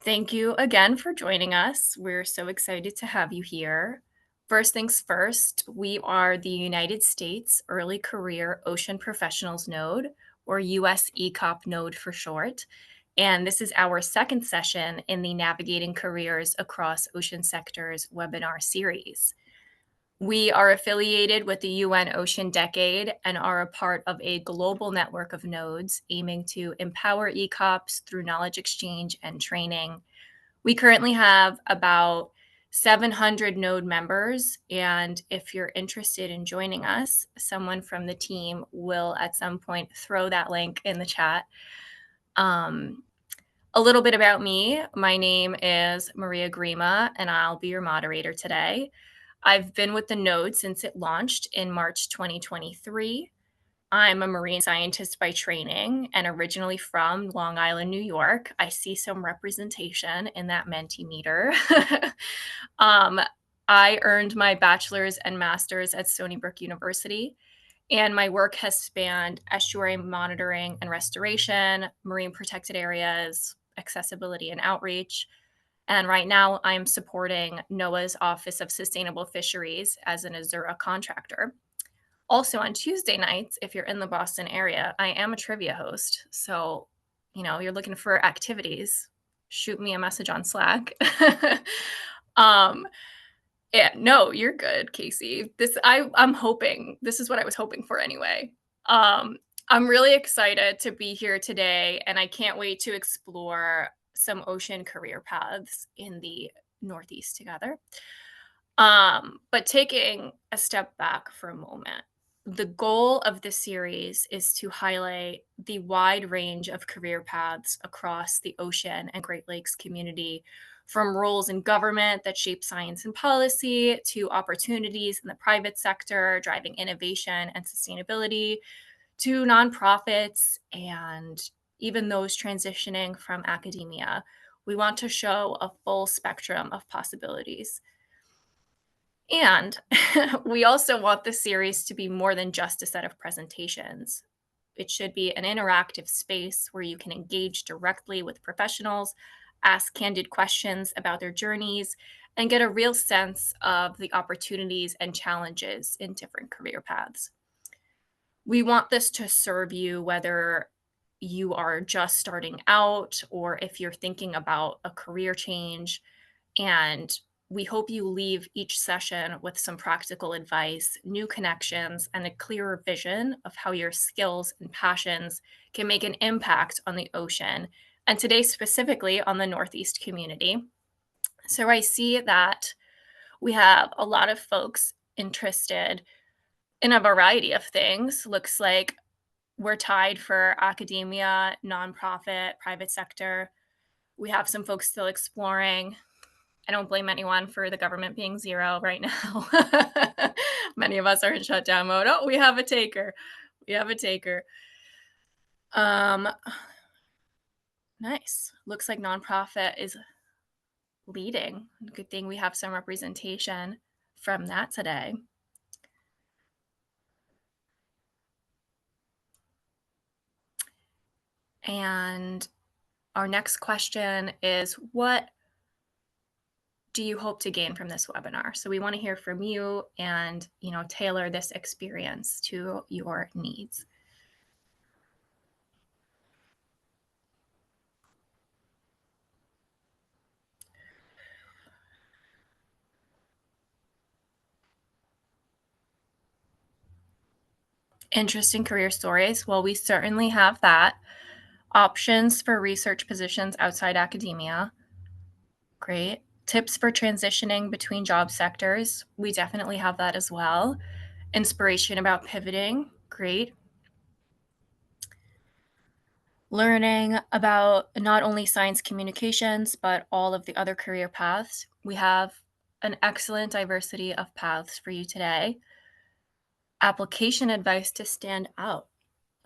Thank you again for joining us. We're so excited to have you here. First things first, we are the United States Early Career Ocean Professionals Node, or US ECOP node for short. And this is our second session in the Navigating Careers Across Ocean Sectors webinar series. We are affiliated with the UN Ocean Decade and are a part of a global network of nodes aiming to empower ECOPs through knowledge exchange and training. We currently have about 700 node members, and if you're interested in joining us, someone from the team will at some point throw that link in the chat. Um, a little bit about me. My name is Maria Grima, and I'll be your moderator today. I've been with the node since it launched in March 2023. I'm a marine scientist by training and originally from Long Island, New York. I see some representation in that Mentimeter. um, I earned my bachelor's and master's at Stony Brook University, and my work has spanned estuary monitoring and restoration, marine protected areas, accessibility and outreach. And right now, I'm supporting NOAA's Office of Sustainable Fisheries as an Azura contractor. Also on Tuesday nights, if you're in the Boston area, I am a trivia host. So, you're looking for activities, shoot me a message on Slack. um, yeah, no, you're good, Casey. I'm hoping this is what I was hoping for anyway. Um, I'm really excited to be here today, and I can't wait to explore some ocean career paths in the Northeast together. But taking a step back for a moment, the goal of this series is to highlight the wide range of career paths across the ocean and Great Lakes community, from roles in government that shape science and policy to opportunities in the private sector driving innovation and sustainability to nonprofits and even those transitioning from academia. We want to show a full spectrum of possibilities. And we also want this series to be more than just a set of presentations. It should be an interactive space where you can engage directly with professionals, ask candid questions about their journeys, and get a real sense of the opportunities and challenges in different career paths. We want this to serve you whether you are just starting out or if you're thinking about a career change, and we hope you leave each session with some practical advice, new connections, and a clearer vision of how your skills and passions can make an impact on the ocean, and today specifically on the Northeast community. So I see that we have a lot of folks interested in a variety of things. Looks like we're tied for academia, nonprofit, private sector. We have some folks still exploring. I don't blame anyone for the government being zero right now. Many of us are in shutdown mode. Oh, we have a taker. We have a taker. Um, nice. Looks like nonprofit is leading. Good thing we have some representation from that today. And our next question is, what do you hope to gain from this webinar? So we want to hear from you and, tailor this experience to your needs. Interesting career stories. Well, we certainly have that. Options for research positions outside academia. Great. Tips for transitioning between job sectors. We definitely have that as well. Inspiration about pivoting. Great. Learning about not only science communications, but all of the other career paths. We have an excellent diversity of paths for you today. Application advice to stand out.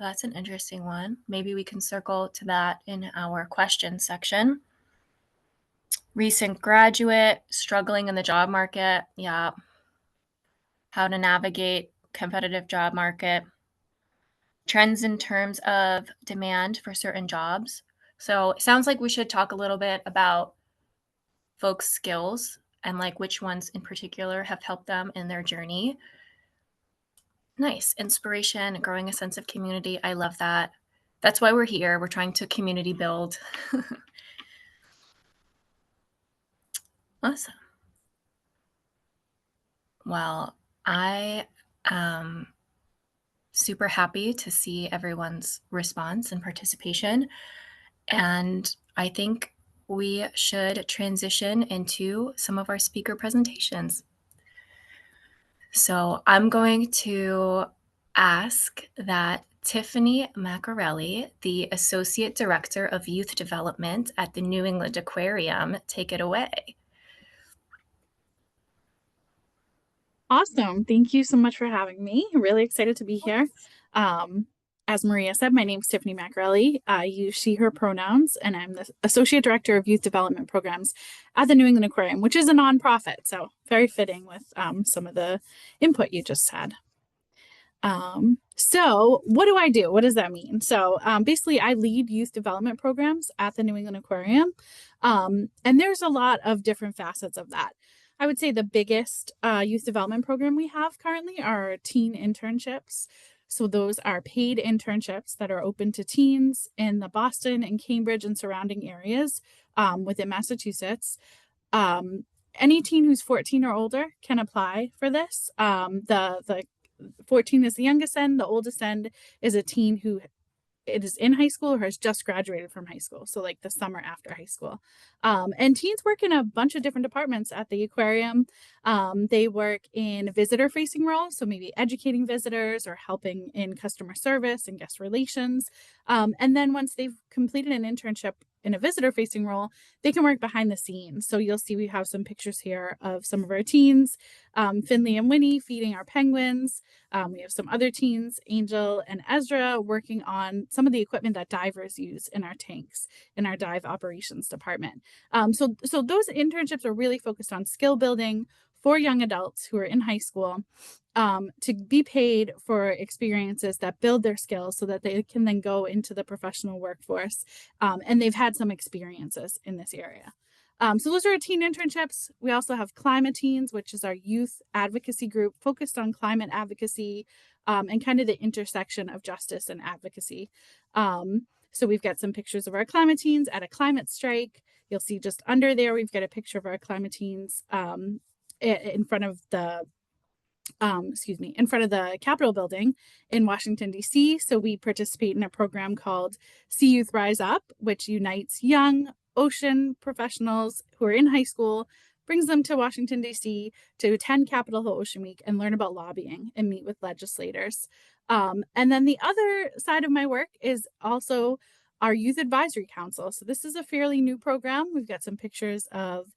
That's an interesting one. Maybe we can circle to that in our questions section. Recent graduate, struggling in the job market. Yeah. How to navigate competitive job market. Trends in terms of demand for certain jobs. So it sounds like we should talk a little bit about folks' skills and like which ones in particular have helped them in their journey. Nice. Inspiration, growing a sense of community. I love that. That's why we're here. We're trying to community build. Awesome. Well, I am super happy to see everyone's response and participation. And I think we should transition into some of our speaker presentations. So I'm going to ask that Tiffany Maccarelli, the Associate Director of Youth Development at the New England Aquarium, take it away. Awesome. Thank you so much for having me. Really excited to be here. Um, as Maria said, my name is Tiffany Maccarelli. I use she, her pronouns, and I'm the Associate Director of Youth Development Programs at the New England Aquarium, which is a nonprofit. So very fitting with some of the input you just had. So what do I do? What does that mean? So basically I lead youth development programs at the New England Aquarium. And there's a lot of different facets of that. I would say the biggest youth development program we have currently are teen internships. So those are paid internships that are open to teens in the Boston and Cambridge and surrounding areas within Massachusetts. Any teen who's 14 or older can apply for this. The 14 is the youngest end. The oldest end is a teen who it is in high school or has just graduated from high school. So like the summer after high school. And teens work in a bunch of different departments at the aquarium. They work in visitor facing roles. So maybe educating visitors or helping in customer service and guest relations. And then once they've completed an internship in a visitor facing role, they can work behind the scenes. So you'll see we have some pictures here of some of our teens, Finley and Winnie feeding our penguins. We have some other teens, Angel and Ezra, working on some of the equipment that divers use in our tanks in our dive operations department. So those internships are really focused on skill building for young adults who are in high school to be paid for experiences that build their skills so that they can then go into the professional workforce and they've had some experiences in this area. So those are our teen internships. We also have Climate Teens, which is our youth advocacy group focused on climate advocacy and kind of the intersection of justice and advocacy. So we've got some pictures of our Climate Teens at a climate strike. You'll see just under there, we've got a picture of our Climate Teens in front of the in front of the Capitol building in Washington, D.C. So we participate in a program called Sea Youth Rise Up, which unites young ocean professionals who are in high school, brings them to Washington, D.C. to attend Capitol Hill Ocean Week and learn about lobbying and meet with legislators. And then the other side of my work is also our Youth Advisory Council. So this is a fairly new program. We've got some pictures of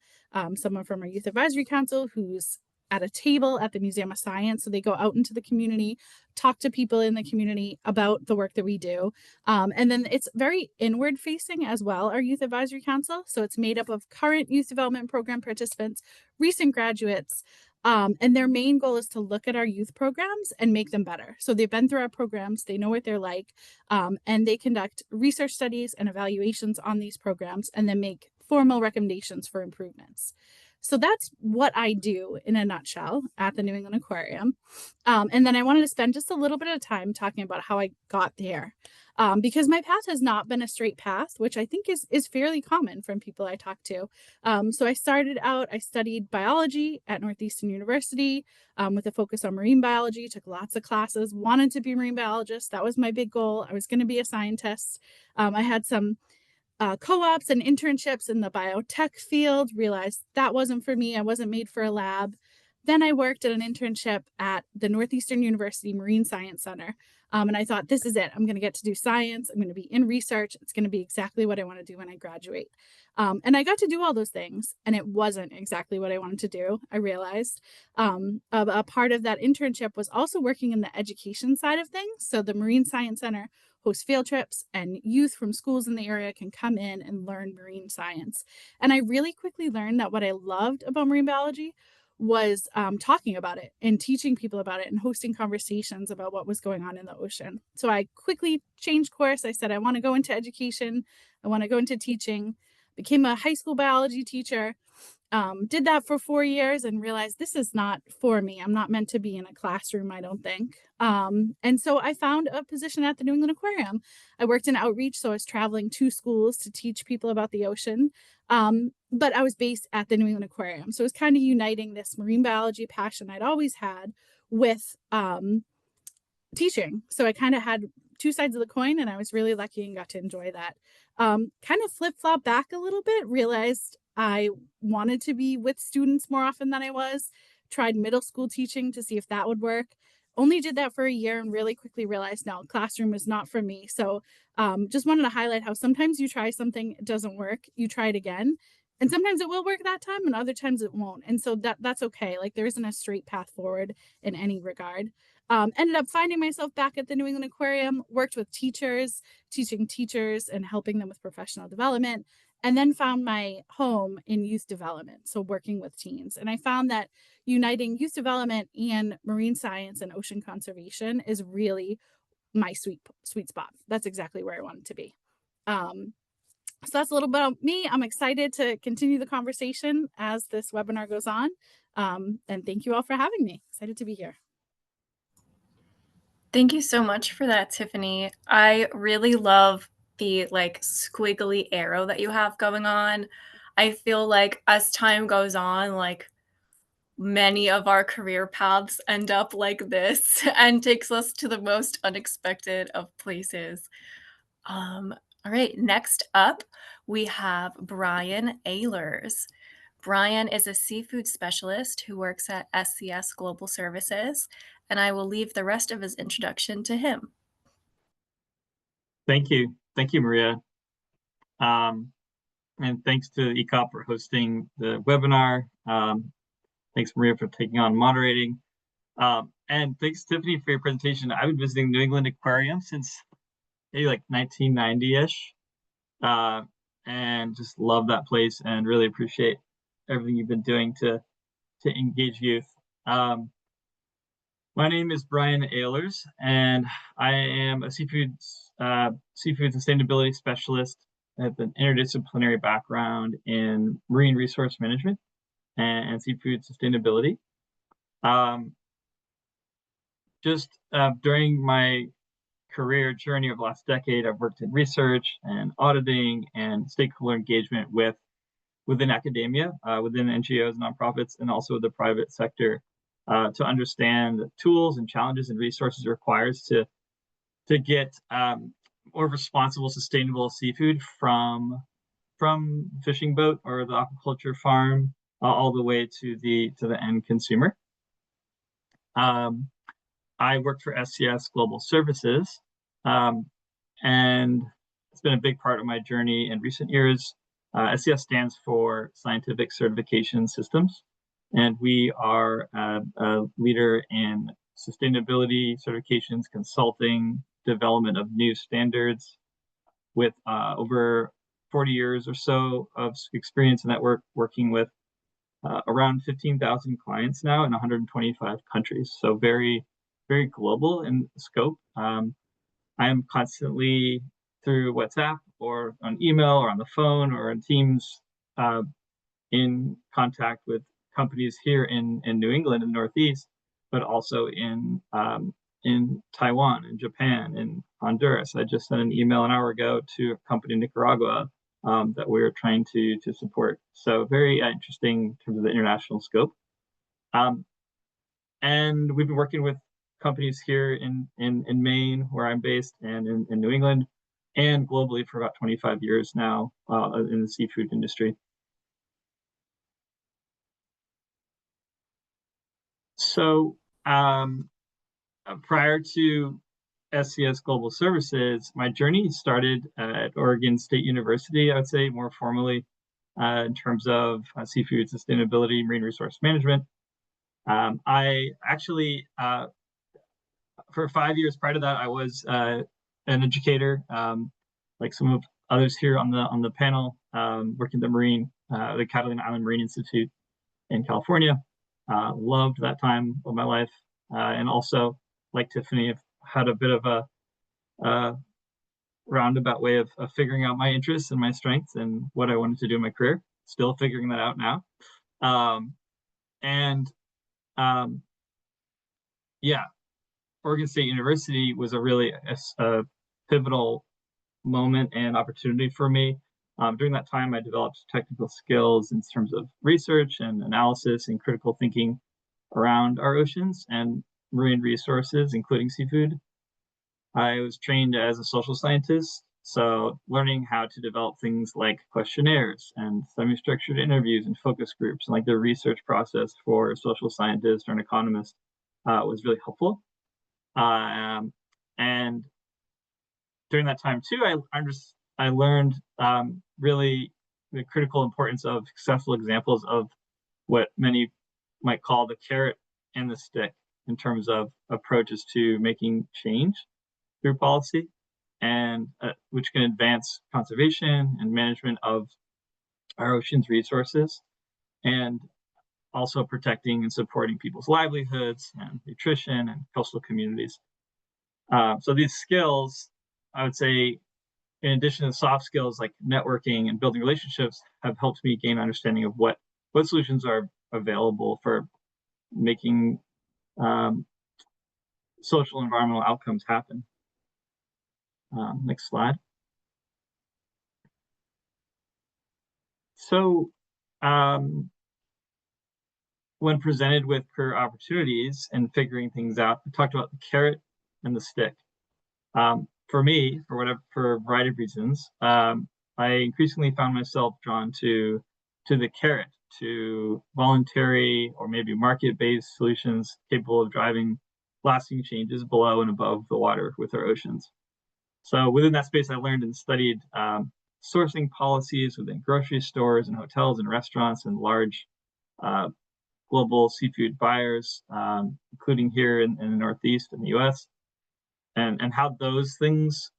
someone from our Youth Advisory Council who's at a table at the Museum of Science. So they go out into the community, talk to people in the community about the work that we do. And then it's very inward facing as well, our Youth Advisory Council. So it's made up of current youth development program participants, recent graduates, and their main goal is to look at our youth programs and make them better. So they've been through our programs, they know what they're like, and they conduct research studies and evaluations on these programs and then make formal recommendations for improvements. So that's what I do in a nutshell at the New England Aquarium. And then I wanted to spend just a little bit of time talking about how I got there. Because my path has not been a straight path, which I think is fairly common from people I talk to. So I started out, I studied biology at Northeastern University with a focus on marine biology, took lots of classes, wanted to be a marine biologist. That was my big goal. I was going to be a scientist. I had some co-ops and internships in the biotech field, realized that wasn't for me. I wasn't made for a lab. Then I worked at an internship at the Northeastern University Marine Science Center. And I thought, this is it. I'm going to get to do science. I'm going to be in research. It's going to be exactly what I want to do when I graduate. And I got to do all those things. And it wasn't exactly what I wanted to do, I realized. A part of that internship was also working in the education side of things. So the Marine Science Center host field trips and youth from schools in the area can come in and learn marine science. And I really quickly learned that what I loved about marine biology was talking about it and teaching people about it and hosting conversations about what was going on in the ocean. So I quickly changed course. I said, I want to go into education. I want to go into teaching. Became a high school biology teacher. Did that for 4 years and realized this is not for me. I'm not meant to be in a classroom, I don't think. And so I found a position at the New England Aquarium. I worked in outreach, so I was traveling to schools to teach people about the ocean. But I was based at the New England Aquarium. So it was kind of uniting this marine biology passion I'd always had with teaching. So I kind of had two sides of the coin, and I was really lucky and got to enjoy that. Kind of flip flop back a little bit, realized I wanted to be with students more often than I was. Tried middle school teaching to see if that would work. Only did that for a year and really quickly realized no, classroom is not for me. So just wanted to highlight how sometimes you try something, it doesn't work, you try it again. And sometimes it will work that time and other times it won't. And so that's okay. Like there isn't a straight path forward in any regard. Ended up finding myself back at the New England Aquarium, worked with teachers, teaching teachers and helping them with professional development, and then found my home in youth development, so working with teens. And I found that uniting youth development and marine science and ocean conservation is really my sweet spot. That's exactly where I wanted to be. So that's a little bit about me. I'm excited to continue the conversation as this webinar goes on. And thank you all for having me. Excited to be here. Thank you so much for that, Tiffany. I really love the like squiggly arrow that you have going on. I feel like as time goes on, like many of our career paths end up like this and takes us to the most unexpected of places. Um, all right, next up, we have Brian Ehlers. Brian is a seafood specialist who works at SCS Global Services, and I will leave the rest of his introduction to him. Thank you. Thank you, Maria. And thanks to ECOP for hosting the webinar. Thanks, Maria, for taking on moderating. And thanks, Tiffany, for your presentation. I've been visiting New England Aquarium since maybe like 1990-ish. And just love that place and really appreciate everything you've been doing to engage youth. My name is Brian Ehlers, and I am a seafood sustainability specialist. I have an interdisciplinary background in marine resource management and seafood sustainability. During my career journey over the last decade, I've worked in research and auditing and stakeholder engagement within academia, within NGOs, nonprofits, and also the private sector to understand the tools and challenges and resources required to get more responsible, sustainable seafood from fishing boat or the aquaculture farm all the way to the end consumer. I worked for SCS Global Services, and it's been a big part of my journey in recent years. SCS stands for Scientific Certification Systems, and we are a leader in sustainability certifications, consulting, development of new standards, with over 40 years or so of experience in that work, working with around 15,000 clients now in 125 countries. So very, very global in scope. I am constantly through WhatsApp or on email or on the phone or on Teams in contact with companies here in New England and Northeast, but also in Taiwan, in Japan, in Honduras. I just sent an email an hour ago to a company in Nicaragua that we're trying to support. So very interesting in terms of the international scope. And we've been working with companies here in Maine, where I'm based, and in New England, and globally for about 25 years now in the seafood industry. So prior to SCS Global Services, my journey started at Oregon State University, I would say more formally, in terms of seafood sustainability, marine resource management. I actually, for 5 years prior to that, I was an educator, like some of others here on the panel, working at the Catalina Island Marine Institute in California. Loved that time of my life, and also, like Tiffany, I've had a bit of a roundabout way of figuring out my interests and my strengths and what I wanted to do in my career. Still figuring that out now. Um, and um, yeah, Oregon State University was a really a pivotal moment and opportunity for me. During that time, I developed technical skills in terms of research and analysis and critical thinking around our oceans and marine resources, including seafood. I was trained as a social scientist, so learning how to develop things like questionnaires and semi-structured interviews and focus groups, and like the research process for a social scientist or an economist, was really helpful. And during that time too, I learned really the critical importance of successful examples of what many might call the carrot and the stick in terms of approaches to making change through policy, and which can advance conservation and management of our ocean's resources, and also protecting and supporting people's livelihoods and nutrition and coastal communities. So these skills, I would say, in addition to soft skills like networking and building relationships, have helped me gain understanding of what solutions are available for making social and environmental outcomes happen. Next slide. So when presented with career opportunities and figuring things out, we talked about the carrot and the stick. For me, for a variety of reasons, I increasingly found myself drawn to the carrot, to voluntary or maybe market-based solutions capable of driving lasting changes below and above the water with our oceans. So within that space, I learned and studied sourcing policies within grocery stores and hotels and restaurants and large global seafood buyers, including here in the Northeast in the US, and how those things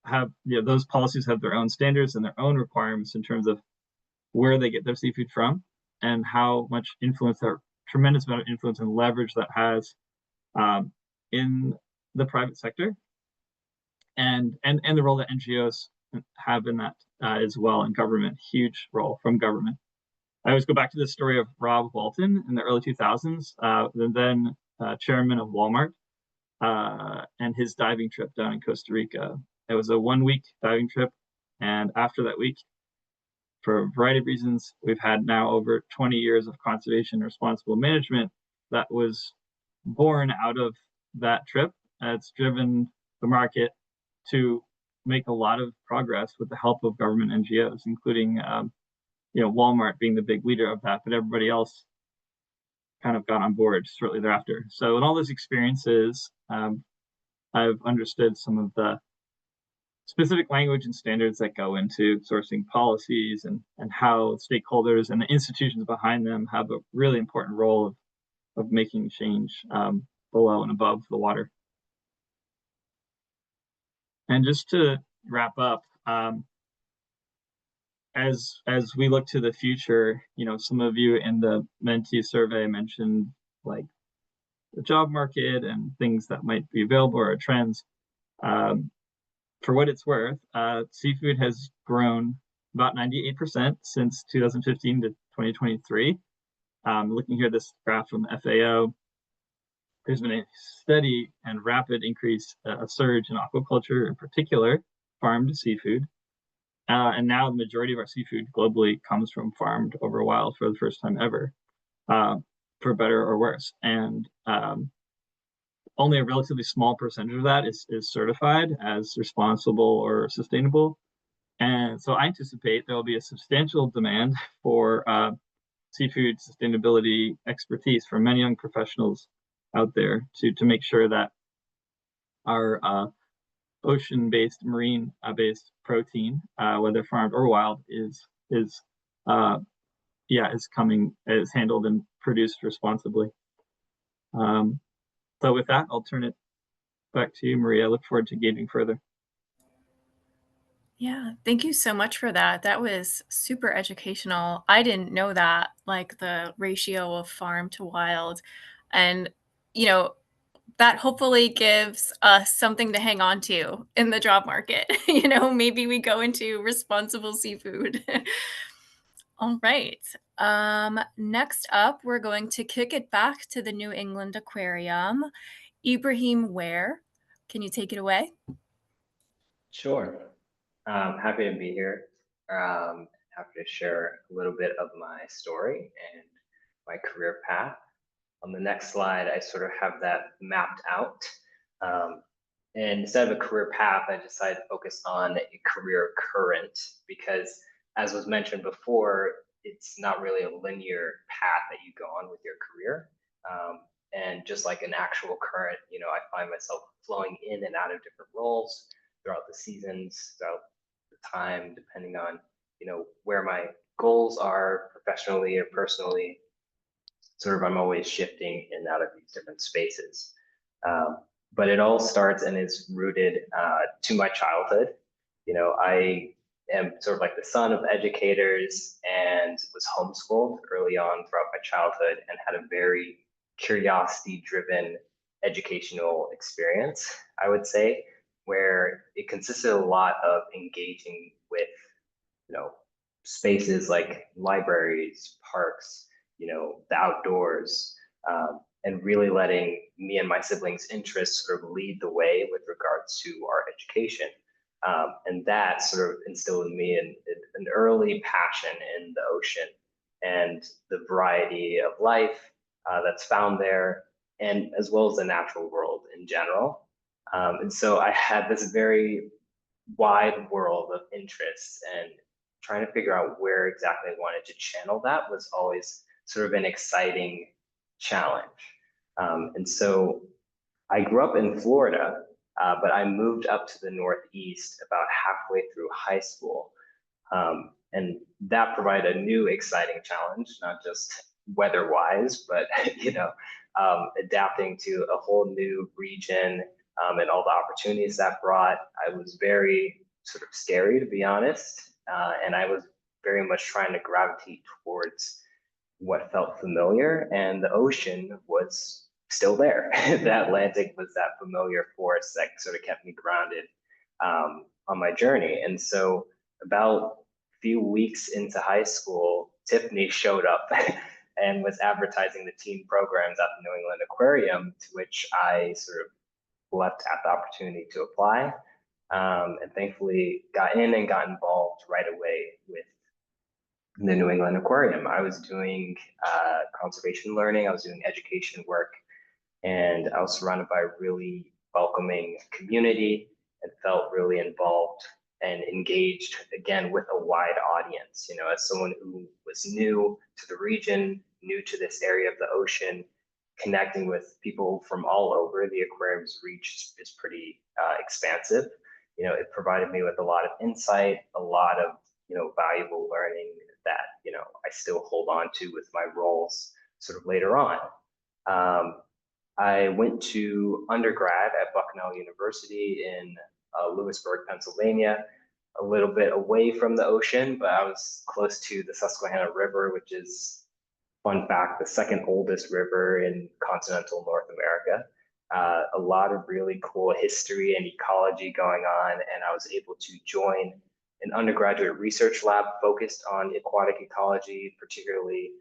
have, those policies have their own standards and their own requirements in terms of where they get their seafood from and how much influence, that tremendous amount of influence and leverage that has in the private sector, and the role that NGOs have in that as well, and government, huge role from government. I always go back to the story of Rob Walton in the early 2000s, then chairman of Walmart, and his diving trip down in Costa Rica. It was a 1-week diving trip, and after that week, for a variety of reasons, we've had now over 20 years of conservation and responsible management that was born out of that trip. It's driven the market to make a lot of progress with the help of government NGOs, including Walmart being the big leader of that, but everybody else kind of got on board shortly thereafter. So in all those experiences, I've understood some of the specific language and standards that go into sourcing policies, and how stakeholders and the institutions behind them have a really important role of making change below and above the water. And just to wrap up, as we look to the future, some of you in the mentee survey mentioned like the job market and things that might be available or trends. For what it's worth, seafood has grown about 98% since 2015 to 2023. Looking here at this graph from the FAO, there's been a steady and rapid increase, a surge in aquaculture, in particular farmed seafood. And now the majority of our seafood globally comes from farmed over wild for the first time ever, for better or worse. And only a relatively small percentage of that is certified as responsible or sustainable. And so I anticipate there will be a substantial demand for seafood sustainability expertise from many young professionals out there to make sure that our ocean-based, marine-based protein, whether farmed or wild, is handled and produced responsibly. So with that, I'll turn it back to you, Maria. I look forward to engaging further. Yeah, thank you so much for that. That was super educational. I didn't know that, like the ratio of farm to wild. And, you know, that hopefully gives us something to hang on to in the job market. Maybe we go into responsible seafood. All right. Next up, we're going to kick it back to the New England Aquarium. Ibrahim Ware, can you take it away? Sure. Happy to be here. Happy to share a little bit of my story and my career path. On the next slide, I sort of have that mapped out. Um, and instead of a career path, I decided to focus on a career current because, as was mentioned before, it's not really a linear path that you go on with your career. And just like an actual current, I find myself flowing in and out of different roles throughout the seasons, throughout the time, depending on, where my goals are professionally or personally. Sort of, I'm always shifting in and out of these different spaces. Um, but it all starts and is rooted to my childhood. I am sort of like the son of educators and was homeschooled early on throughout my childhood and had a very curiosity driven educational experience, I would say, where it consisted a lot of engaging with, you know, spaces like libraries, parks, the outdoors, and really letting me and my siblings' interests sort of lead the way with regards to our education. And that sort of instilled in me an early passion in the ocean and the variety of life that's found there, and as well as the natural world in general. And so I had this very wide world of interests, and trying to figure out where exactly I wanted to channel that was always sort of an exciting challenge. And so I grew up in Florida, but I moved up to the Northeast about halfway through high school. And that provided a new exciting challenge, not just weather wise, but, adapting to a whole new region, and all the opportunities that brought. I was very sort of scary, to be honest. And I was very much trying to gravitate towards what felt familiar, and the ocean was still there. The Atlantic was that familiar force that sort of kept me grounded on my journey. And so, about a few weeks into high school, Tiffany showed up and was advertising the teen programs at the New England Aquarium, to which I sort of leapt at the opportunity to apply, and thankfully got in and got involved right away with the New England Aquarium. I was doing conservation learning, I was doing education work, and I was surrounded by a really welcoming community and felt really involved and engaged again with a wide audience. As someone who was new to the region, new to this area of the ocean, connecting with people from all over, the aquarium's reach is pretty expansive. It provided me with a lot of insight, a lot of valuable learning that I still hold on to with my roles sort of later on. I went to undergrad at Bucknell University in Lewisburg, Pennsylvania, a little bit away from the ocean, but I was close to the Susquehanna River, which is, fun fact, the second oldest river in continental North America. A lot of really cool history and ecology going on, and I was able to join an undergraduate research lab focused on aquatic ecology, particularly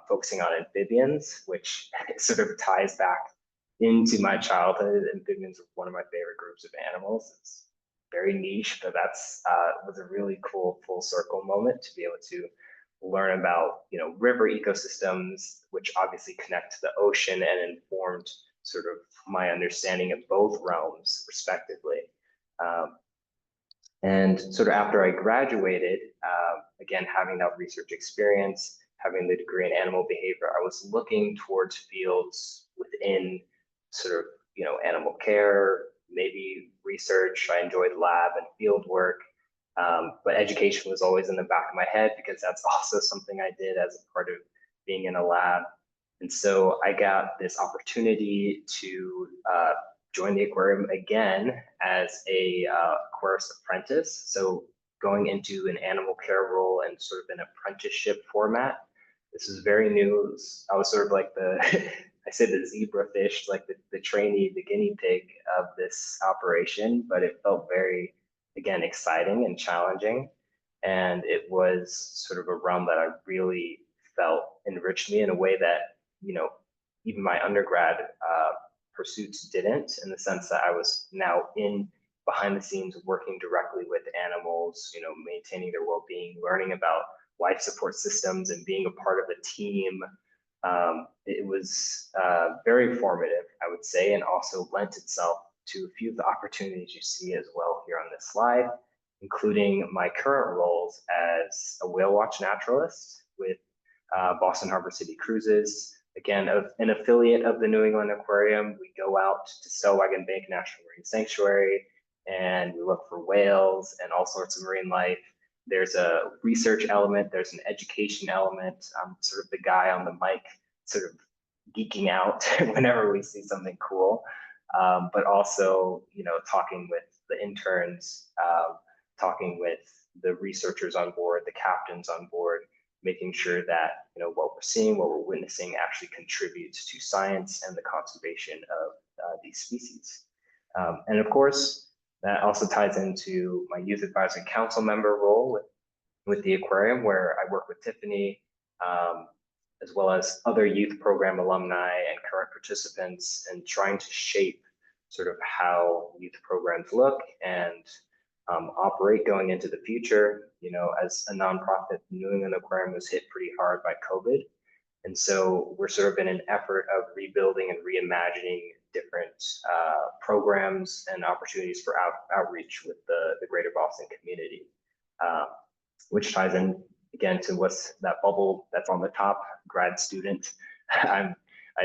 focusing on amphibians, which sort of ties back into my childhood. Amphibians were one of my favorite groups of animals. It's very niche, but that's was a really cool full circle moment to be able to learn about river ecosystems, which obviously connect to the ocean and informed sort of my understanding of both realms respectively. And sort of after I graduated, again, having that research experience, having the degree in animal behavior, I was looking towards fields within sort of, animal care, maybe research. I enjoyed lab and field work, but education was always in the back of my head because that's also something I did as a part of being in a lab. And so I got this opportunity to join the aquarium again as a course apprentice. So going into an animal care role and sort of an apprenticeship format. This is very new. I was sort of like the I say the zebrafish, like the trainee, the guinea pig of this operation, but it felt very, again, exciting and challenging. And it was sort of a realm that I really felt enriched me in a way that, even my undergrad pursuits didn't, in the sense that I was now in behind the scenes working directly with animals, maintaining their well-being, learning about life support systems and being a part of a team. It was very formative, I would say, and also lent itself to a few of the opportunities you see as well here on this slide, including my current roles as a whale watch naturalist with Boston Harbor City Cruises. Again, an affiliate of the New England Aquarium. We go out to Stellwagen Bank National Marine Sanctuary and we look for whales and all sorts of marine life. There's a research element, there's an education element. I'm sort of the guy on the mic, sort of geeking out whenever we see something cool, but also, talking with the interns, talking with the researchers on board, the captains on board, making sure that what we're seeing, what we're witnessing actually contributes to science and the conservation of these species. And of course, that also ties into my youth advisory council member role with the aquarium, where I work with Tiffany, as well as other youth program alumni and current participants, and trying to shape sort of how youth programs look and operate going into the future. As a nonprofit, New England Aquarium was hit pretty hard by COVID. And so we're sort of in an effort of rebuilding and reimagining different programs and opportunities for outreach with the greater Boston community, which ties in again to what's that bubble that's on the top, grad student. I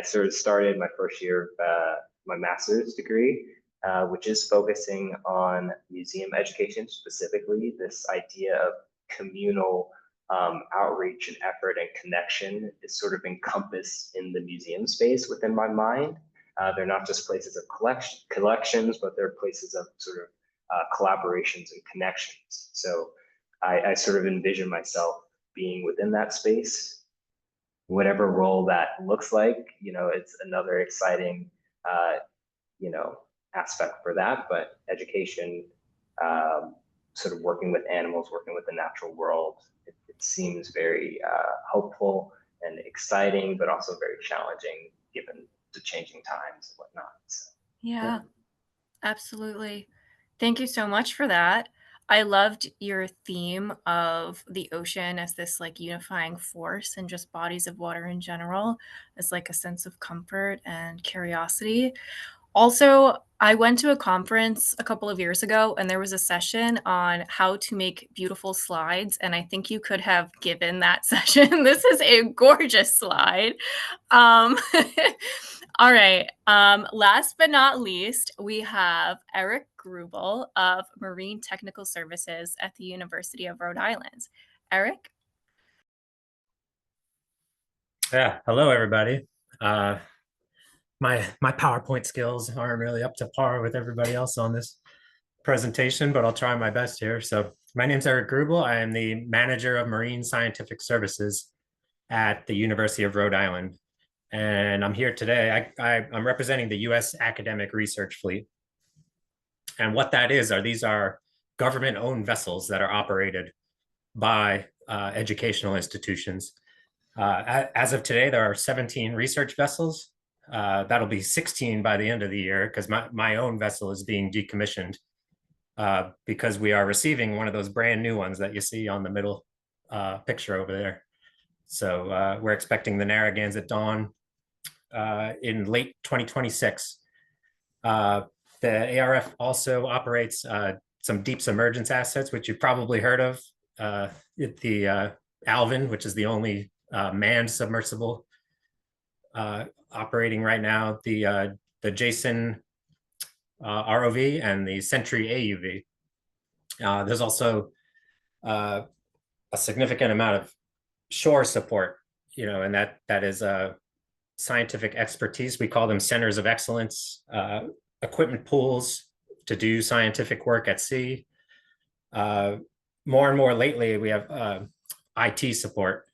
sort of started my first year of my master's degree, which is focusing on museum education, specifically this idea of communal outreach and effort and connection is sort of encompassed in the museum space within my mind. They're not just places of collections, but they're places of sort of collaborations and connections. So I sort of envision myself being within that space, whatever role that looks like. It's another exciting, aspect for that, but education, sort of working with animals, working with the natural world, it seems very hopeful and exciting, but also very challenging given the changing times and whatnot. So, Yeah, absolutely. Thank you so much for that. I loved your theme of the ocean as this like unifying force and just bodies of water in general as like a sense of comfort and curiosity. Also, I went to a conference a couple of years ago and there was a session on how to make beautiful slides. And I think you could have given that session. This is a gorgeous slide. Um, all right. Last but not least, we have Eric Grubel of Marine Technical Services at the University of Rhode Island. Eric? Yeah, hello everybody. My PowerPoint skills aren't really up to par with everybody else on this presentation, but I'll try my best here. So my name's Eric Grubel. I am the manager of Marine Scientific Services at the University of Rhode Island. And I'm here today. I'm representing the U.S. academic research fleet. And what that is, these are government-owned vessels that are operated by educational institutions. As of today, there are 17 research vessels. That'll be 16 by the end of the year because my own vessel is being decommissioned because we are receiving one of those brand new ones that you see on the middle picture over there. So we're expecting the Narragansett Dawn in late 2026. The ARF also operates some deep submergence assets, which you've probably heard of. The Alvin, which is the only manned submersible operating right now, the Jason ROV and the Sentry AUV. There's also a significant amount of shore support, and that is scientific expertise. We call them centers of excellence, equipment pools to do scientific work at sea. More and more lately, we have IT support.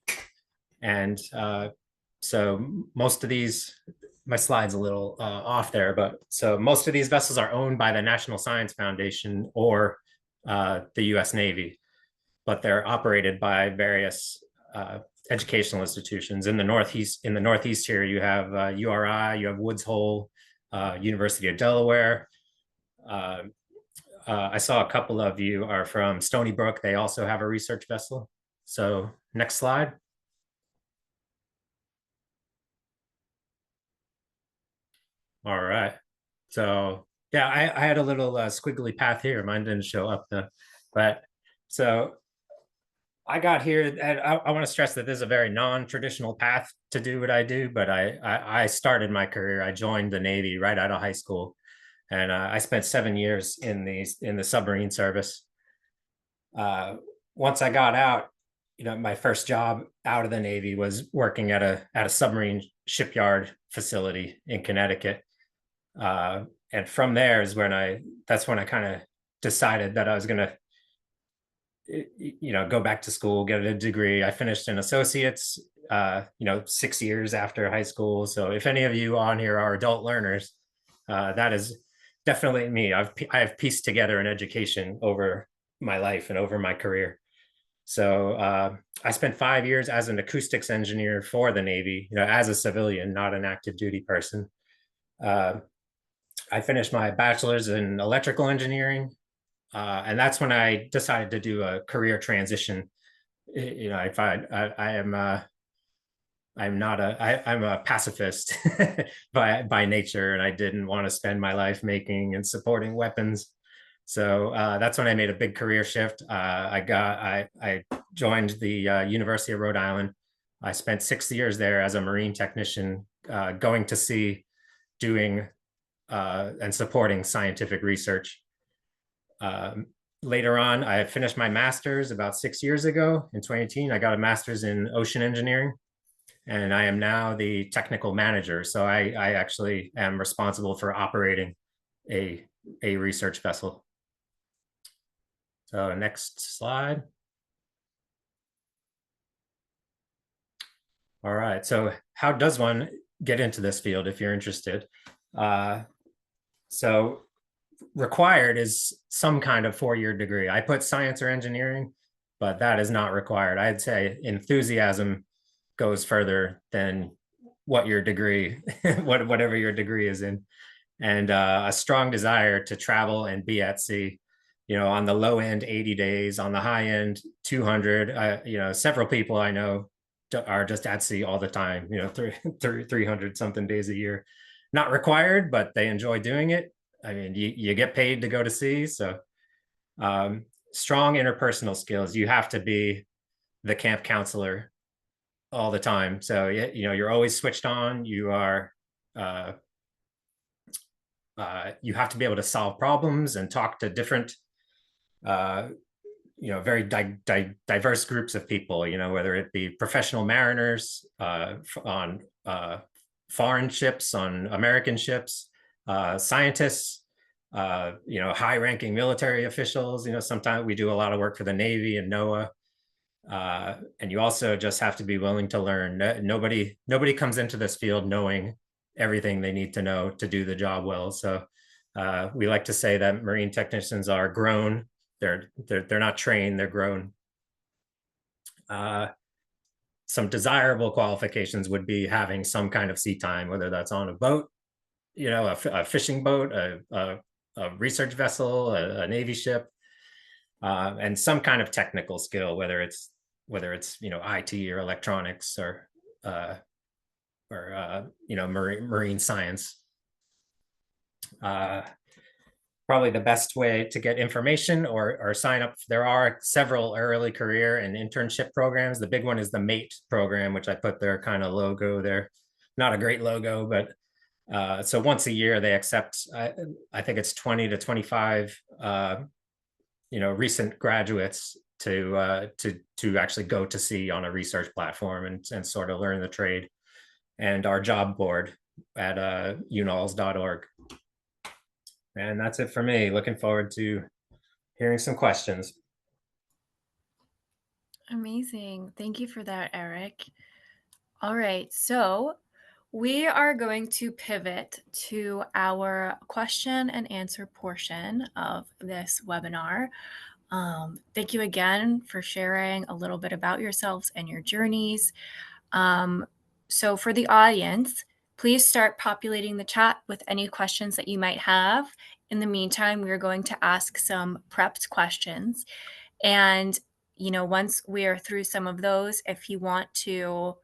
And so most of these my slide's a little off there, but so most of these vessels are owned by the National Science Foundation or the U.S. Navy, but they're operated by various educational institutions in the Northeast. In the Northeast here, you have URI, you have Woods Hole, University of Delaware. I saw a couple of you are from Stony Brook. They also have a research vessel. So next slide. All right. So yeah, I had a little squiggly path here. Mine didn't show up though. But so I got here, and I want to stress that this is a very non-traditional path to do what I do, but I started my career. I joined the Navy right out of high school, and I spent 7 years in the submarine service. Once I got out, my first job out of the Navy was working at a submarine shipyard facility in Connecticut. And from there is that's when I kind of decided that I was going to go back to school, get a degree. I finished an associate's 6 years after high school. So if any of you on here are adult learners, that is definitely me. I have pieced together an education over my life and over my career. So I spent 5 years as an acoustics engineer for the Navy, as a civilian, not an active duty person. I finished my bachelor's in electrical engineering, and that's when I decided to do a career transition. I find I'm a pacifist by nature, and I didn't want to spend my life making and supporting weapons. So that's when I made a big career shift. I joined the University of Rhode Island. I spent 6 years there as a marine technician, going to sea, doing and supporting scientific research. Later on, I finished my master's about 6 years ago in 2018. I got a master's in ocean engineering, and I am now the technical manager. So I actually am responsible for operating a research vessel. So next slide. All right, so how does one get into this field if you're interested? So required is some kind of 4-year degree. I put science or engineering, but that is not required. I'd say enthusiasm goes further than what your degree, whatever your degree is in, and a strong desire to travel and be at sea. On the low end, 80 days, on the high end, 200. Several people I know are just at sea all the time, 300 something days a year. Not required, but they enjoy doing it. I mean, you get paid to go to sea. So strong interpersonal skills. You have to be the camp counselor all the time. So, you're always switched on. You are, you have to be able to solve problems and talk to different, very diverse groups of people, whether it be professional mariners on foreign ships, on American ships, scientists, high-ranking military officials. Sometimes we do a lot of work for the Navy and NOAA, and you also just have to be willing to learn. Nobody comes into this field knowing everything they need to know to do the job well. So we like to say that marine technicians are grown. They're not trained, they're grown. Some desirable qualifications would be having some kind of sea time, whether that's on a boat, a fishing boat, a research vessel, a Navy ship, and some kind of technical skill, whether it's IT or electronics or marine science. Probably the best way to get information or sign up. There are several early career and internship programs. The big one is the MATE program, which I put their kind of logo there. Not a great logo, but so once a year they accept, I think it's 20 to 25, recent graduates to actually go to sea on a research platform and sort of learn the trade. And our job board at unols.org. And that's it for me. Looking forward to hearing some questions. Amazing. Thank you for that, Eric. All right. So we are going to pivot to our question and answer portion of this webinar. Thank you again for sharing a little bit about yourselves and your journeys. So for the audience, please start populating the chat with any questions that you might have. In the meantime, we're going to ask some prepped questions. And, once we are through some of those, if you want to,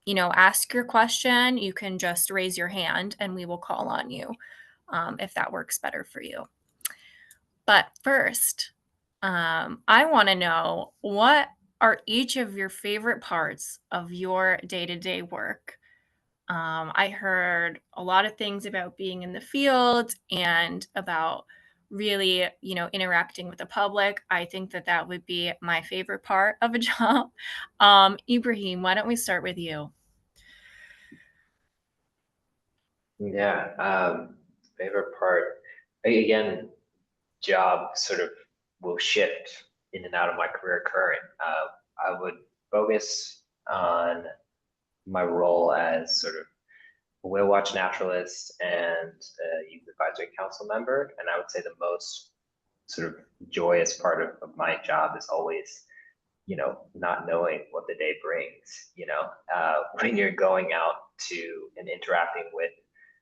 ask your question, you can just raise your hand and we will call on you if that works better for you. But first, I want to know, what are each of your favorite parts of your day-to-day work? I heard a lot of things about being in the field and about really, interacting with the public. I think that that would be my favorite part of a job. Ibrahim, why don't we start with you? Yeah, favorite part, again, job sort of will shift in and out of my career current. I would focus on my role as sort of a whale watch naturalist and a youth advisory council member. And I would say the most sort of joyous part of my job is always, not knowing what the day brings, when you're going out to and interacting with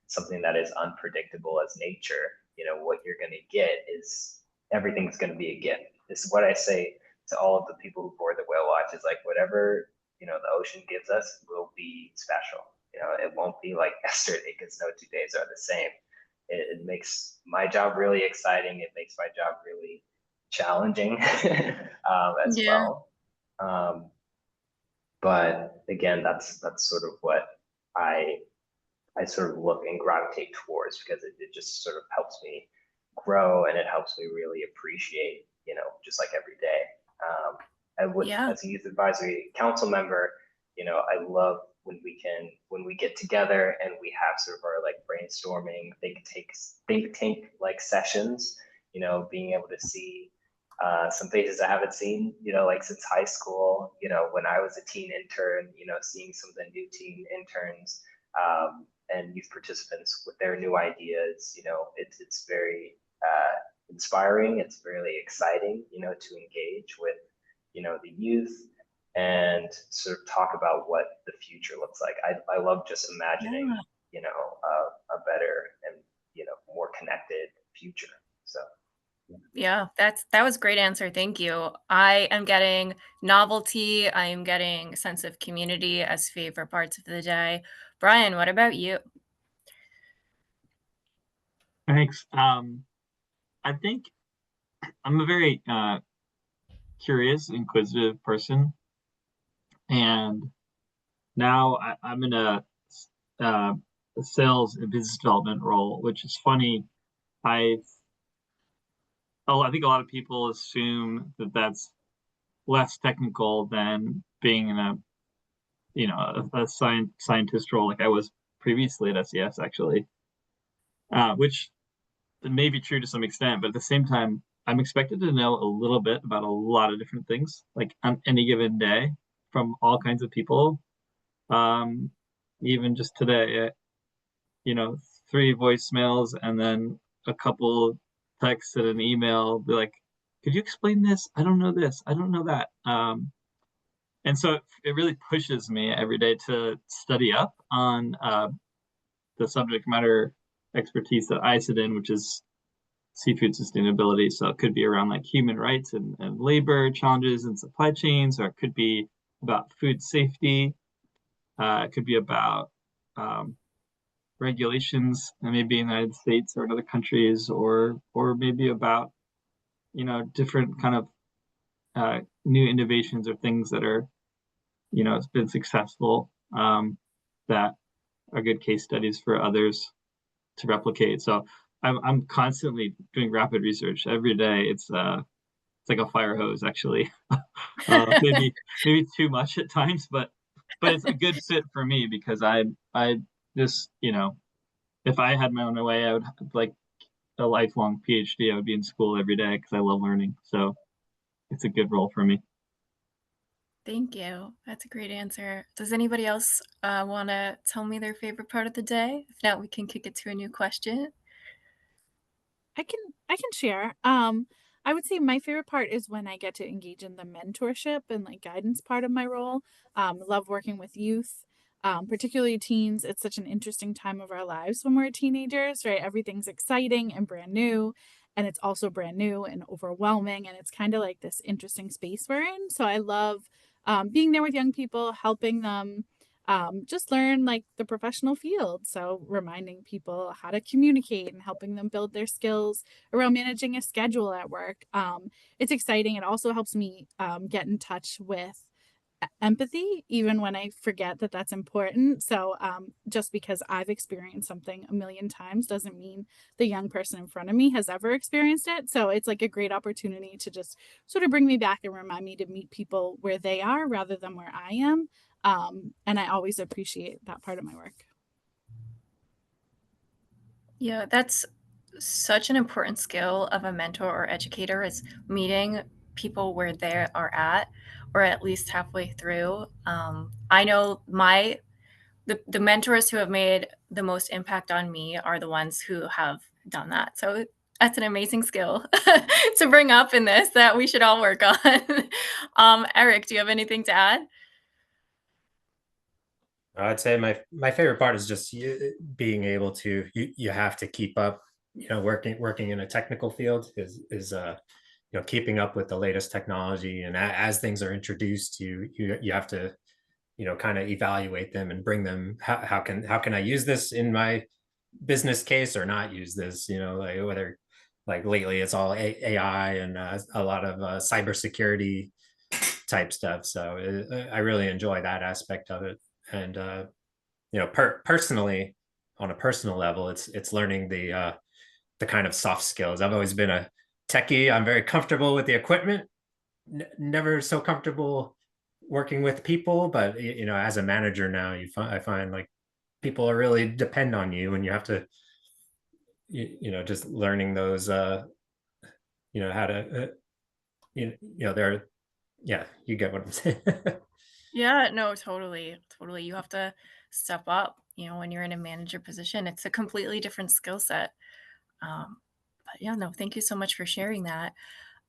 something that is unpredictable as nature, what you're going to get is everything's going to be a gift. This is what I say to all of the people who board the whale watch, is like, whatever, the ocean gives us will be special. It won't be like yesterday, because no 2 days are the same. It makes my job really exciting. It makes my job really challenging as Yeah. well. But again, that's sort of what I sort of look and gravitate towards, because it just sort of helps me grow, and it helps me really appreciate, just like every day. And Yeah. as a youth advisory council member, I love when we get together and we have sort of our like brainstorming, think tank like sessions, being able to see some faces I haven't seen, like since high school, when I was a teen intern, seeing some of the new teen interns and youth participants with their new ideas. It's very inspiring. It's really exciting, to engage with, the youth and sort of talk about what the future looks like. I love just imagining, Yeah. a better and, more connected future. So. Yeah, that was a great answer. Thank you. I am getting novelty. I am getting a sense of community as favorite parts of the day. Brian, what about you? Thanks. I think I'm a very curious, inquisitive person, and now I'm in uh, a sales and business development role, which is funny. I I think a lot of people assume that that's less technical than being in a scientist role like I was previously at SES actually, which may be true to some extent, but at the same time, I'm expected to know a little bit about a lot of different things, like on any given day, from all kinds of people. Um, Even just today, you know, 3 voicemails and then a couple texts and an email, be like, could you explain this? I don't know this. I don't know that. And so it really pushes me every day to study up on the subject matter expertise that I sit in, which is seafood sustainability. So it could be around like human rights and labor challenges and supply chains, or it could be about food safety. It could be about um, regulations, maybe in the United States or in other countries, or maybe about different kind of new innovations or things that are it's been successful, that are good case studies for others to replicate. So I'm constantly doing rapid research every day. It's like a fire hose actually. Maybe too much at times, but it's a good fit for me because I just if I had my own way, I would have like a lifelong PhD. I would be in school every day because I love learning. So it's a good role for me. Thank you. That's a great answer. Does anybody else want to tell me their favorite part of the day? If not, we can kick it to a new question. I can share. I would say my favorite part is when I get to engage in the mentorship and like guidance part of my role. Love working with youth, particularly teens. It's such an interesting time of our lives when we're teenagers, right? Everything's exciting and brand new, and it's also brand new and overwhelming, and it's kind of like this interesting space we're in. So I love being there with young people, helping them just learn like the professional field. So reminding people how to communicate and helping them build their skills around managing a schedule at work. It's exciting. It also helps me get in touch with empathy, even when I forget that that's important. So just because I've experienced something a million times doesn't mean the young person in front of me has ever experienced it. So it's like a great opportunity to just sort of bring me back and remind me to meet people where they are rather than where I am. And I always appreciate that part of my work. Yeah, that's such an important skill of a mentor or educator is meeting people where they are at, or at least halfway through. I know the mentors who have made the most impact on me are the ones who have done that. So that's an amazing skill to bring up in this that we should all work on. Eric, do you have anything to add? I'd say my favorite part is just being able to you have to keep up. Working in a technical field is keeping up with the latest technology, and as things are introduced, you have to kind of evaluate them and bring them. How can I use this in my business case or not use this? Like whether like lately it's all AI and a lot of cybersecurity type stuff. So I really enjoy that aspect of it. And personally, on a personal level, it's learning the kind of soft skills. I've always been a techie. I'm very comfortable with the equipment. Never so comfortable working with people, but as a manager now, I find like people are really depend on you, and you have to just learning those how to they're yeah, you get what I'm saying. Yeah, no, totally. Totally. You have to step up, when you're in a manager position. It's a completely different skill set. But yeah, no, thank you so much for sharing that.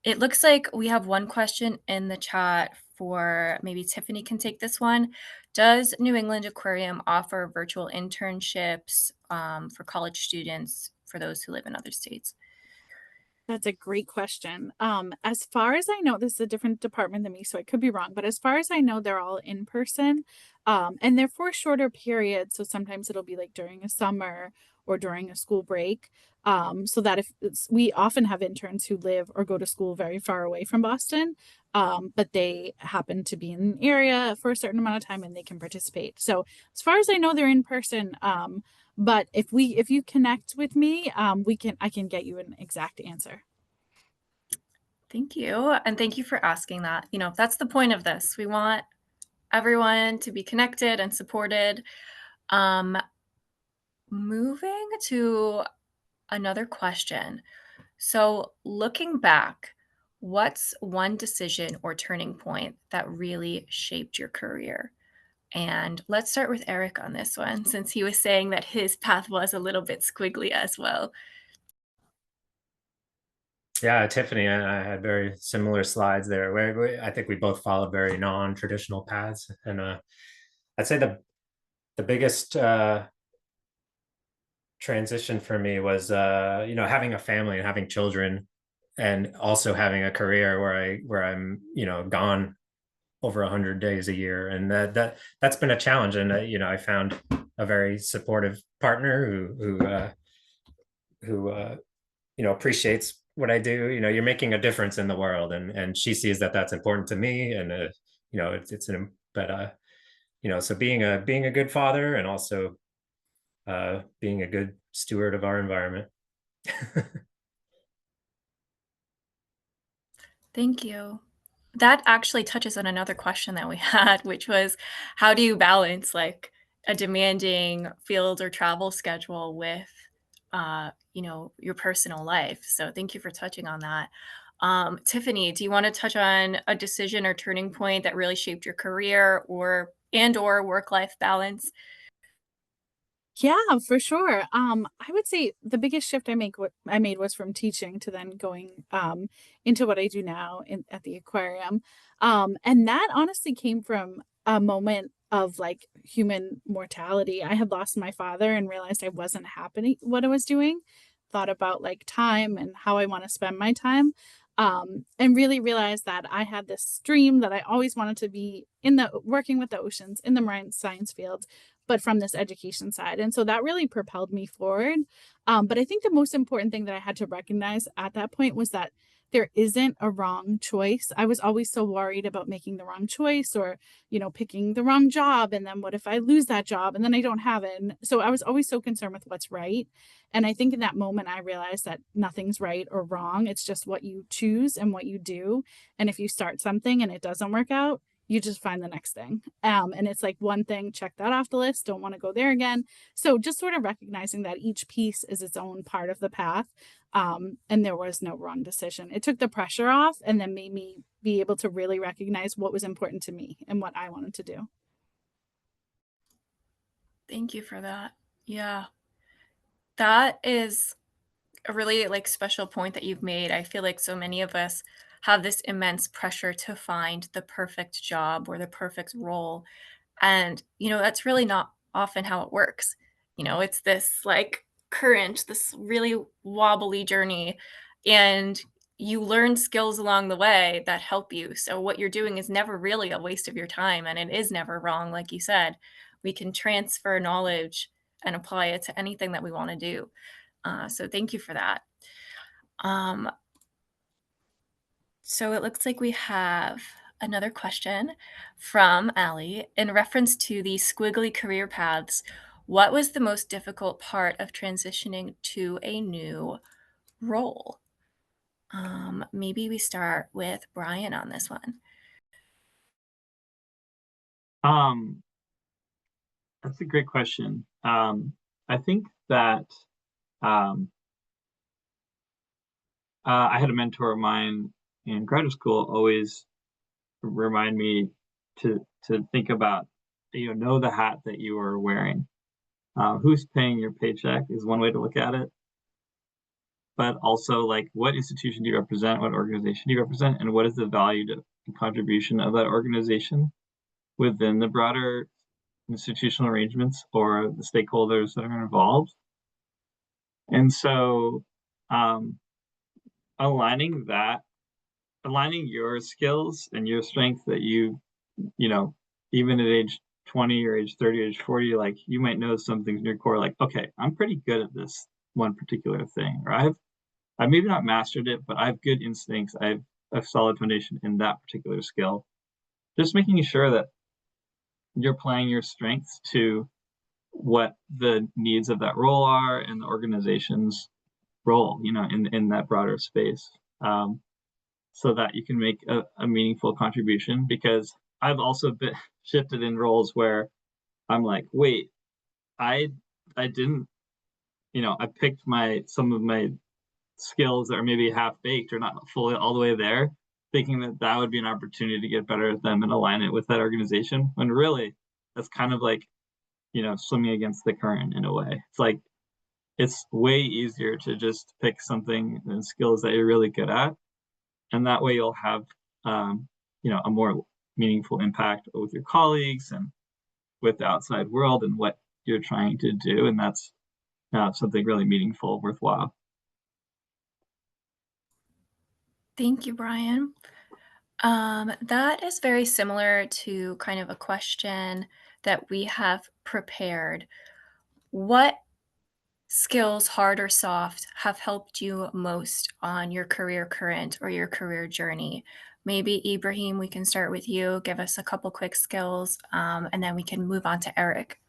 It looks like we have one question in the chat for maybe Tiffany can take this one. Does New England Aquarium offer virtual internships for college students for those who live in other states? That's a great question. As far as I know, this is a different department than me, so I could be wrong, but as far as I know, they're all in person. And they're for shorter periods. So sometimes it'll be like during a summer or during a school break. So that if we often have interns who live or go to school very far away from Boston, but they happen to be in an area for a certain amount of time and they can participate. So as far as I know, they're in person. But if you connect with me, I can get you an exact answer. Thank you. And thank you for asking that. That's the point of this. We want everyone to be connected and supported. Um, Moving to another question. So, looking back, what's one decision or turning point that really shaped your career? And let's start with Eric on this one, since he was saying that his path was a little bit squiggly as well. Yeah, Tiffany, I had very similar slides there where I think we both followed very non-traditional paths. And I'd say the biggest transition for me was having a family and having children, and also having a career where I'm gone over 100 days a year, and that's been a challenge. And I found a very supportive partner who appreciates what I do. You're making a difference in the world, and she sees that that's important to me, and it's an but so being a good father, and also being a good steward of our environment. Thank you. That actually touches on another question that we had, which was how do you balance like a demanding field or travel schedule with your personal life? So thank you for touching on that. Tiffany, do you want to touch on a decision or turning point that really shaped your career or work-life balance? Yeah, for sure. I would say the biggest shift I made was from teaching to then going into what I do now at the aquarium. And that honestly came from a moment of like human mortality. I had lost my father and realized I wasn't happy what I was doing. Thought about like time and how I want to spend my time. And really realized that I had this dream that I always wanted to be in the working with the oceans in the marine science field, but from this education side. And so that really propelled me forward. But I think the most important thing that I had to recognize at that point was that there isn't a wrong choice. I was always so worried about making the wrong choice or, picking the wrong job. And then what if I lose that job and then I don't have it? And so I was always so concerned with what's right. And I think in that moment, I realized that nothing's right or wrong. It's just what you choose and what you do. And if you start something and it doesn't work out, you just find the next thing. And it's like one thing, check that off the list, don't want to go there again. So just sort of recognizing that each piece is its own part of the path. And there was no wrong decision. It took the pressure off and then made me be able to really recognize what was important to me and what I wanted to do. Thank you for that. Yeah. That is a really like special point that you've made. I feel like so many of us have this immense pressure to find the perfect job or the perfect role. And, that's really not often how it works. It's this like current, this really wobbly journey. And you learn skills along the way that help you. So what you're doing is never really a waste of your time. And it is never wrong. Like you said, we can transfer knowledge and apply it to anything that we want to do. So thank you for that. Um, so it looks like we have another question from Allie. In reference to the squiggly career paths, what was the most difficult part of transitioning to a new role? Maybe we start with Brian on this one. Um, that's a great question. I think that um, I had a mentor of mine in graduate school always remind me to think about, know the hat that you are wearing. Who's paying your paycheck is one way to look at it, but also like what institution do you represent, what organization do you represent, and what is the value and contribution of that organization within the broader institutional arrangements or the stakeholders that are involved. And so um, aligning that, aligning your skills and your strength that you know, even at age 20 or age 30 or age 40, like you might know some things in your core, like, okay, I'm pretty good at this one particular thing, or I've maybe not mastered it, but I have good instincts. I have a solid foundation in that particular skill. Just making sure that you're playing your strengths to what the needs of that role are and the organization's role, in that broader space, so that you can make a meaningful contribution. Because I've also been shifted in roles where I'm like, wait, I I didn't, I picked some of my skills that are maybe half baked or not fully all the way there, thinking that that would be an opportunity to get better at them and align it with that organization. When really, that's kind of like, swimming against the current in a way. It's like it's way easier to just pick something and skills that you're really good at, and that way you'll have a more meaningful impact with your colleagues and with the outside world and what you're trying to do, and that's something really meaningful, worthwhile. Thank you, Brian. That is very similar to kind of a question that we have prepared. What skills, hard or soft, have helped you most on your career current or your career journey? Maybe Ibrahim, we can start with you. Give us a couple quick skills, and then we can move on to Eric.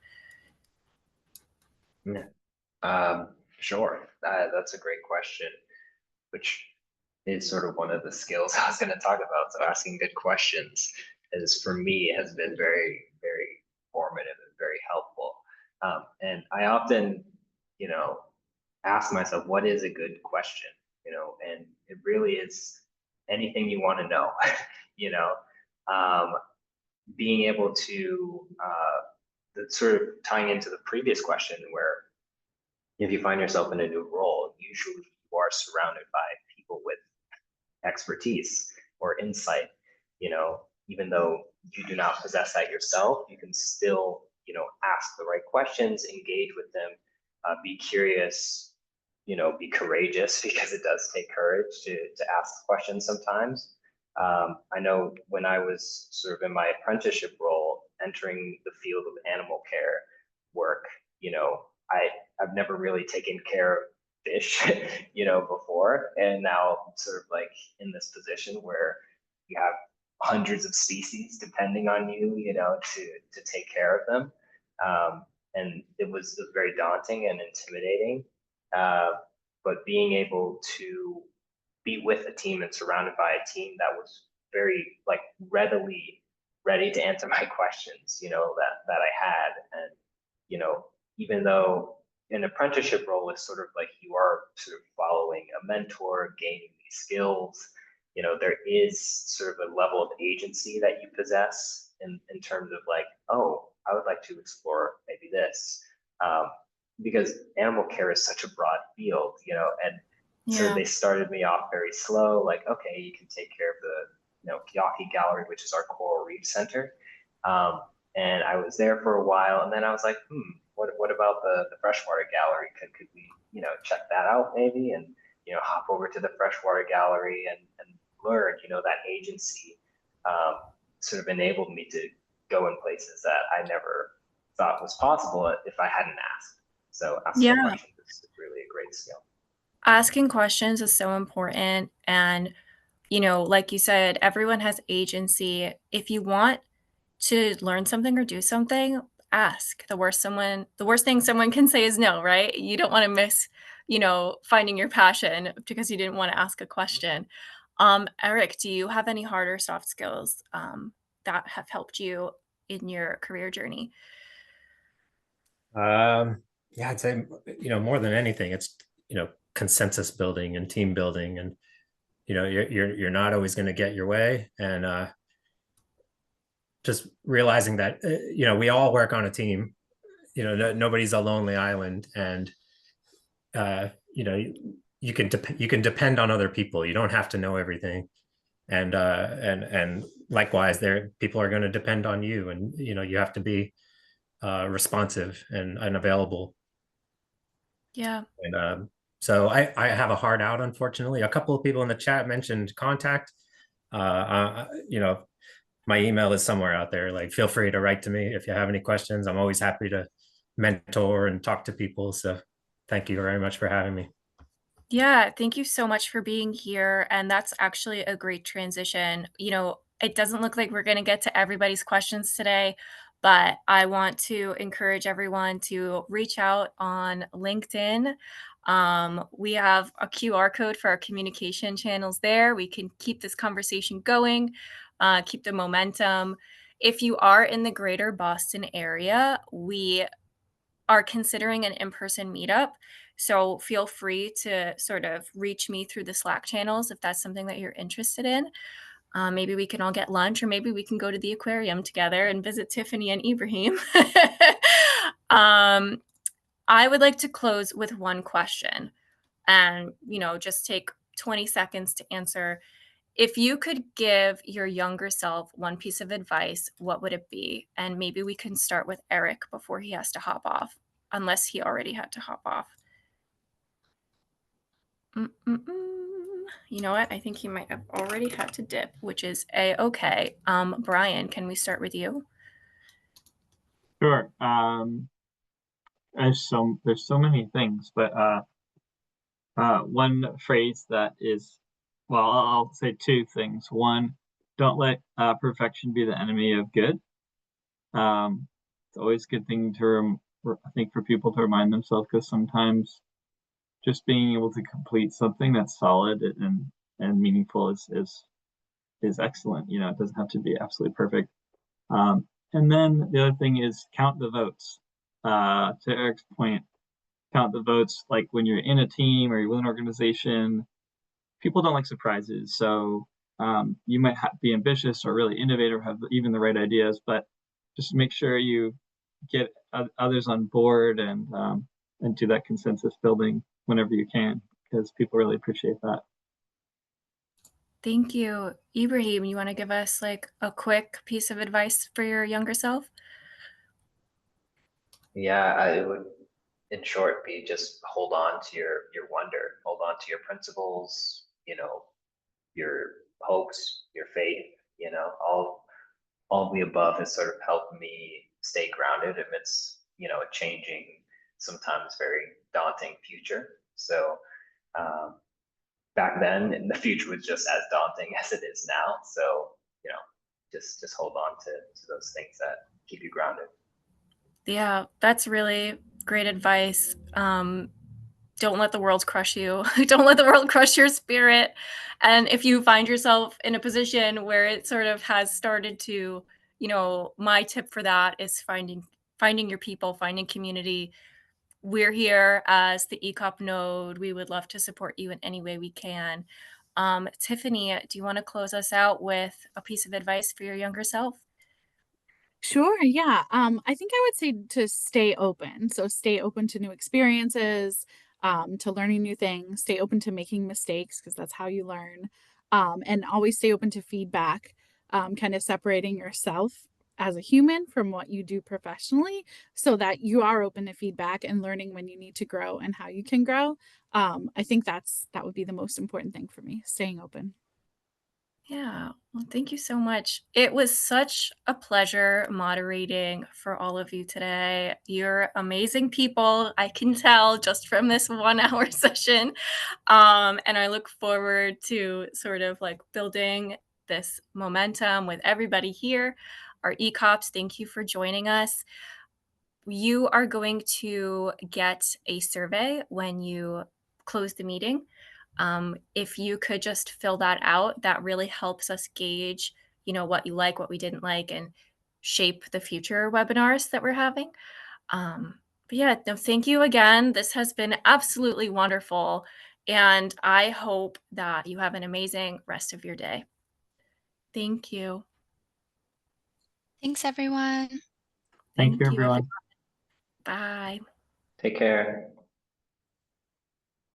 Yeah. Sure. That's a great question, which is sort of one of the skills I was going to talk about. So asking good questions is for me has been very, very formative and very helpful. And I often, ask myself, what is a good question? And it really is anything you want to know, you know, um, being able to, sort of tying into the previous question where if you find yourself in a new role, usually you are surrounded by people with expertise or insight, you know, even though you do not possess that yourself, you can still, you know, ask the right questions, engage with them, be curious, you know, be courageous because it does take courage to ask questions sometimes. I know when I was sort of in my apprenticeship role, entering the field of animal care work, you know, I've never really taken care of fish, you know, before, and now I'm sort of like in this position where you have hundreds of species depending on you, you know, to take care of them. And it was very daunting and intimidating. Uh, but being able to be with a team and surrounded by a team that was very like readily ready to answer my questions, you know, that I had. And, you know, even though an apprenticeship role is sort of like you are sort of following a mentor, gaining these skills, you know, there is sort of a level of agency that you possess in terms of like, oh, I would like to explore maybe this. Um, because animal care is such a broad field, you know, and so Yeah. they started me off very slow, like, okay, you can take care of the, you know, Kiyaki Gallery, which is our coral reef center. Um, and I was there for a while, and then I was like, what about the freshwater gallery? Could we, you know, check that out maybe, and you know, hop over to the freshwater gallery and learn, you know, that agency sort of enabled me to go in places that I never thought was possible if I hadn't asked. So asking Yeah. questions is really a great skill. Asking questions is so important. And, you know, like you said, everyone has agency. If you want to learn something or do something, ask. The worst thing someone can say is no, right? You don't want to miss, you know, finding your passion because you didn't want to ask a question. Eric, do you have any hard or soft skills that have helped you in your career journey? Yeah, I'd say, you know, more than anything, it's, you know, consensus building and team building, and you know, you're not always going to get your way, and just realizing that you know, we all work on a team. You know, nobody's a lonely island, and you know, you can depend on other people. You don't have to know everything, and likewise, there people are going to depend on you, and you know, you have to be responsive and available. Yeah. And so I have a hard out, unfortunately. A couple of people in the chat mentioned contact. You know, my email is somewhere out there. Like, feel free to write to me if you have any questions. I'm always happy to mentor and talk to people. So thank you very much for having me. Yeah, thank you so much for being here. And that's actually a great transition. You know, it doesn't look like we're going to get to everybody's questions today, but I want to encourage everyone to reach out on LinkedIn. We have a QR code for our communication channels there. We can keep this conversation going, keep the momentum. If you are in the greater Boston area, we are considering an in-person meetup. So feel free to sort of reach me through the Slack channels if that's something that you're interested in. Maybe we can all get lunch, or maybe we can go to the aquarium together and visit Tiffany and Ibrahim. I would like to close with one question, and you know, just take 20 seconds to answer. If you could give your younger self one piece of advice, what would it be? And maybe we can start with Eric before he has to hop off, unless he already had to hop off. You know what? I think he might have already had to dip, which is a-okay. Brian, can we start with you? Sure. There's so many things, but one phrase that is, well, I'll say two things. One, don't let perfection be the enemy of good. It's always a good thing to I think for people to remind themselves, because sometimes just being able to complete something that's solid and meaningful is excellent. You know, it doesn't have to be absolutely perfect. And then the other thing is count the votes. To Eric's point, count the votes. Like when you're in a team or you're with an organization, people don't like surprises. So You might be ambitious or really innovative, have even the right ideas, but just make sure you get others on board and do that consensus building whenever you can, because people really appreciate that. Thank you. Ibrahim, you want to give us like a quick piece of advice for your younger self? Yeah, I would, in short, be just hold on to your wonder, hold on to your principles, your hopes, your faith, all of the above has sort of helped me stay grounded amidst, a changing, sometimes very daunting future. So back then, the future was just as daunting as it is now. So, just hold on to those things that keep you grounded. Yeah, that's really great advice. Don't let the world crush you. Don't let the world crush your spirit. And if you find yourself in a position where it sort of has started to, my tip for that is finding your people, finding community. We're here as the ECOP node. We would love to support you in any way we can. Tiffany, do you want to close us out with a piece of advice for your younger self? Sure, yeah. I think I would say to stay open. So stay open to new experiences, to learning new things, stay open to making mistakes because that's how you learn. And always stay open to feedback, kind of separating yourself as a human from what you do professionally so that you are open to feedback and learning when you need to grow and how you can grow. I think that would be the most important thing for me, staying open. Yeah, well, thank you so much. It was such a pleasure moderating for all of you today. You're amazing people. I can tell just from this 1 hour session. And I look forward to sort of like building this momentum with everybody here. Our ECOPs, thank you for joining us. You are going to get a survey when you close the meeting. If you could just fill that out, that really helps us gauge, what you like, what we didn't like, and shape the future webinars that we're having. But yeah, no, thank you again. This has been absolutely wonderful. And I hope that you have an amazing rest of your day. Thank you. Thanks, everyone. Thank you, Thank you, everyone. everyone. Bye. Take care.